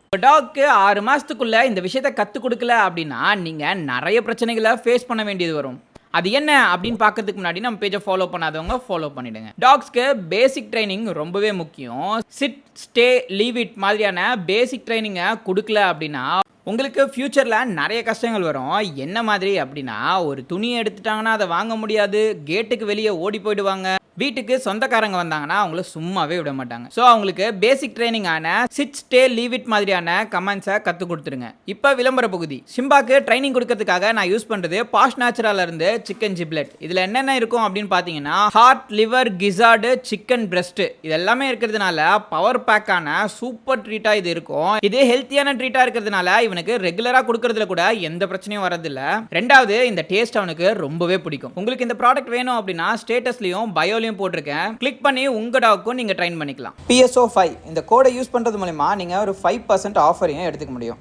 உங்க டாக்கு 6 மாசத்துக்குள்ள இந்த விஷயத்த கத்துக் குடுக்கல அப்படின்னா, நீங்க நெறைய பிரச்சனைகள ஃபேஸ் பண்ண வேண்டியது வரும். அது என்ன அப்படின்னு பார்க்கறதுக்கு முன்னாடி நம்ம பேஜ ஃபாலோ பண்ணாதவங்க ஃபாலோ பண்ணிடுங்க. டாக்ஸ்க்கு பேசிக் ட்ரெய்னிங் ரொம்பவே முக்கியம். சிட், ஸ்டே, லீவ் இட் மாதிரியான பேசிக் ட்ரெய்னிங்க குடுக்கல அப்படின்னா, உங்களுக்கு ஃபியூச்சர்ல நெறைய கஷ்டங்கள் வரும். என்ன மாதிரி அப்படின்னா, ஒரு துணிய எடுத்துட்டாங்கன்னா அத வாங்க முடியாது. கேட்டுக்கு வெளிய ஓடி போயிடுவாங்க. வீட்டுக்கு சொந்தக்காரங்க வந்தாங்கன்னா அவங்கள சும்மாவே விட மாட்டாங்க. ஸோ அவங்களுக்கு பேசிக் ட்ரெய்னிங் ஆன சிட், ஸ்டே, லீவ் இட் மாதிரியான கமாண்ட்ஸை கற்றுக் கொடுத்துருங்க. இப்போ விளம்பர பகுதி. சிம்பாக்கு ட்ரைனிங் கொடுக்கறதுக்காக நான் யூஸ் பண்ணுறது பாஷ் நேச்சுரல்ல இருந்து சிக்கன் ஜிப்லெட். இதில் என்னென்ன இருக்கும் அப்படின்னு பார்த்தீங்கன்னா, heart, liver, gizzard, chicken breast இது எல்லாமே இருக்கிறதுனால பவர் பேக்கான சூப்பர் ட்ரீட்டா இது இருக்கும். இது ஹெல்த்தியான ட்ரீட்டா இருக்கிறதுனால இவனுக்கு ரெகுலரா கொடுக்கறதுல கூட எந்த பிரச்சனையும் வரதில்ல. ரெண்டாவது, இந்த டேஸ்ட் அவனுக்கு ரொம்பவே பிடிக்கும். உங்களுக்கு இந்த ப்ராடக்ட் வேணும் அப்படின்னா ஸ்டேட்டஸ்லயும் பயோலையும் போட்டிருக்கேன். கிளிக் பண்ணி உங்க டாக்கும் நீங்க ட்ரைன் பண்ணிக்கலாம். PSO5 இந்த கோடை யூஸ் பண்றது மூலமா நீங்க ஒரு 5% ஆஃபரையும் எடுத்துக்க முடியும்.